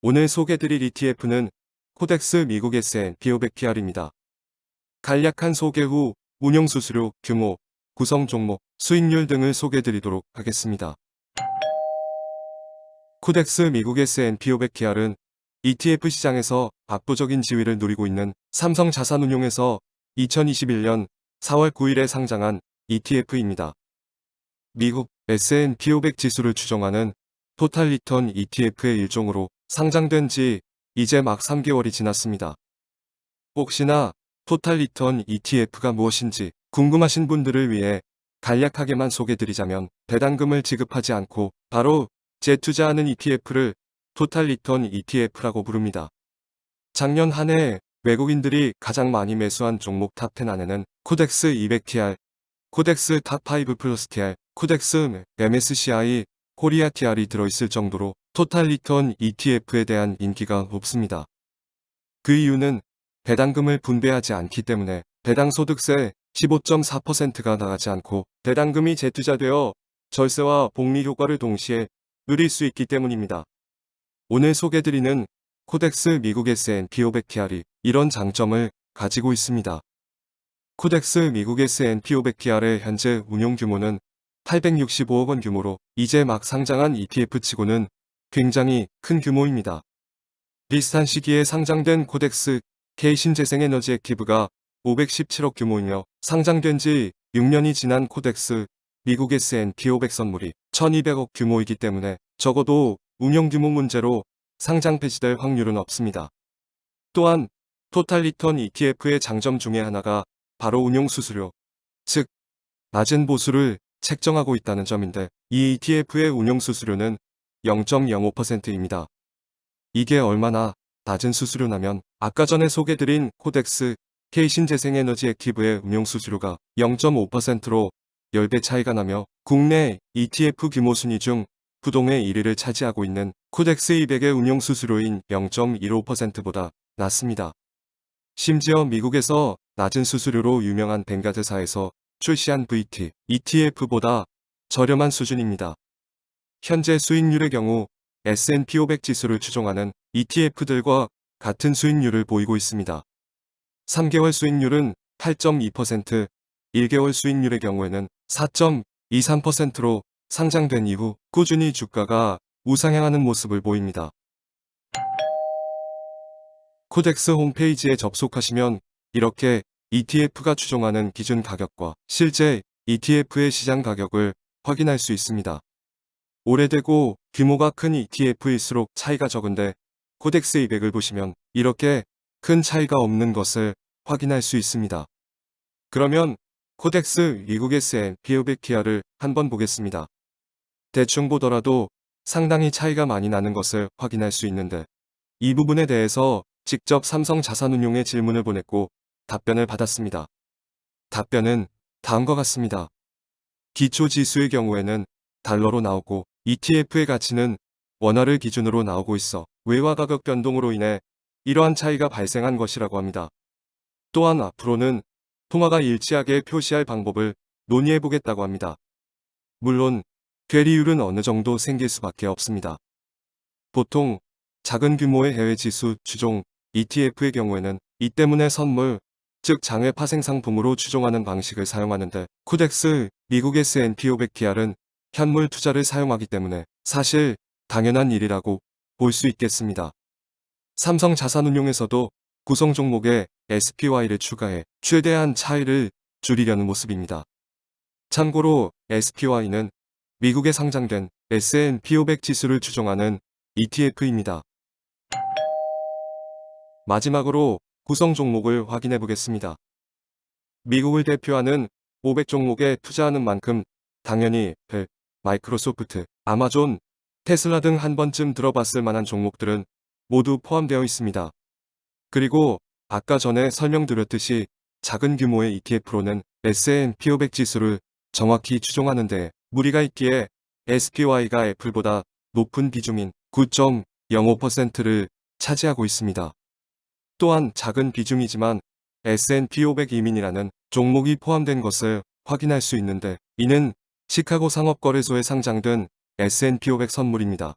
오늘 소개드릴 ETF는 코덱스 미국 S&P 500PR입니다. 간략한 소개 후 운용 수수료, 규모, 구성 종목, 수익률 등을 소개드리도록 하겠습니다. 코덱스 미국 S&P 500PR은 ETF 시장에서 압도적인 지위를 누리고 있는 삼성자산운용에서 2021년 4월 9일에 상장한 ETF입니다. 미국 S&P 500 지수를 추정하는 토탈 리턴 ETF의 일종으로 상장된 지 이제 막 3개월이 지났습니다. 혹시나 토탈 리턴 ETF가 무엇인지 궁금하신 분들을 위해 간략하게만 소개드리자면 배당금을 지급하지 않고 바로 재투자하는 ETF를 토탈 리턴 ETF라고 부릅니다. 작년 한 해 외국인들이 가장 많이 매수한 종목 탑10 안에는 코덱스 200TR, 코덱스 탑5 플러스 TR, 코덱스 MSCI 코리아 TR이 들어있을 정도로 토탈 리턴 ETF에 대한 인기가 높습니다. 그 이유는 배당금을 분배하지 않기 때문에 배당 소득세 15.4%가 나가지 않고 배당금이 재투자되어 절세와 복리 효과를 동시에 누릴 수 있기 때문입니다. 오늘 소개드리는 코덱스 미국 S&P 500TR이 이런 장점을 가지고 있습니다. 코덱스 미국 S&P 500TR의 현재 운용 규모는 865억 원 규모로 이제 막 상장한 ETF치고는 굉장히 큰 규모입니다. 비슷한 시기에 상장된 코덱스 K신재생에너지 액티브가 517억 규모이며 상장된 지 6년이 지난 코덱스 미국 S&P 500 선물이 1200억 규모이기 때문에 적어도 운용 규모 문제로 상장 폐지될 확률은 없습니다. 또한 토탈 리턴 ETF의 장점 중에 하나가 바로 운용 수수료, 즉 낮은 보수를 책정하고 있다는 점인데 이 ETF의 운용 수수료는 0.05%입니다. 이게 얼마나 낮은 수수료냐면 아까 전에 소개드린 코덱스 K신재생에너지 액티브의 운용 수수료가 0.5%로 10배 차이가 나며 국내 ETF 규모 순위 중 부동의 1위를 차지하고 있는 코덱스 200의 운용 수수료인 0.15%보다 낮습니다. 심지어 미국에서 낮은 수수료로 유명한 벵가드사에서 출시한 VT, ETF보다 저렴한 수준입니다. 현재 수익률의 경우 S&P 500 지수를 추종하는 ETF들과 같은 수익률을 보이고 있습니다. 3개월 수익률은 8.2%, 1개월 수익률의 경우에는 4.23%로 상장된 이후 꾸준히 주가가 우상향하는 모습을 보입니다. 코덱스 홈페이지에 접속하시면 이렇게 ETF가 추종하는 기준 가격과 실제 ETF의 시장 가격을 확인할 수 있습니다. 오래되고 규모가 큰 ETF일수록 차이가 적은데 코덱스 200을 보시면 이렇게 큰 차이가 없는 것을 확인할 수 있습니다. 그러면 코덱스 미국 S&P 500TR을 한번 보겠습니다. 대충 보더라도 상당히 차이가 많이 나는 것을 확인할 수 있는데 이 부분에 대해서 직접 삼성자산운용에 질문을 보냈고 답변을 받았습니다. 답변은 다음과 같습니다. 기초지수의 경우에는 달러로 나오고 ETF의 가치는 원화를 기준으로 나오고 있어 외화 가격 변동으로 인해 이러한 차이가 발생한 것이라고 합니다. 또한 앞으로는 통화가 일치하게 표시할 방법을 논의해 보겠다고 합니다. 물론 괴리율은 어느 정도 생길 수밖에 없습니다. 보통 작은 규모의 해외 지수 추종 ETF의 경우에는 이 때문에 선물, 즉 장외 파생 상품으로 추종하는 방식을 사용하는데 코덱스 미국 S&P 500TR은 현물 투자를 사용하기 때문에 사실 당연한 일이라고 볼 수 있겠습니다. 삼성자산운용에서도 구성 종목에 SPY를 추가해 최대한 차이를 줄이려는 모습입니다. 참고로 SPY는 미국에 상장된 S&P 500 지수를 추종하는 ETF입니다. 마지막으로 구성 종목을 확인해 보겠습니다. 미국을 대표하는 500 종목에 투자하는 만큼 당연히 애플, 마이크로소프트, 아마존, 테슬라 등 한 번쯤 들어봤을 만한 종목들은 모두 포함되어 있습니다. 그리고 아까 전에 설명드렸듯이 작은 규모의 ETF로는 S&P 500 지수를 정확히 추종하는 데 무리가 있기에 SPY가 애플보다 높은 비중인 9.05%를 차지하고 있습니다. 또한 작은 비중이지만 S&P 500 이민이라는 종목이 포함된 것을 확인할 수 있는데 이는 시카고 상업거래소에 상장된 S&P 500 선물입니다.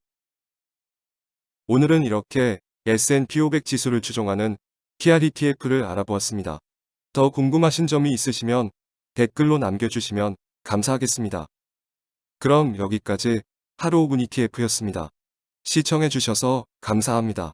오늘은 이렇게 S&P 500 지수를 추종하는 KR ETF를 알아보았습니다. 더 궁금하신 점이 있으시면 댓글로 남겨주시면 감사하겠습니다. 그럼 여기까지 하루 5분 ETF였습니다. 시청해주셔서 감사합니다.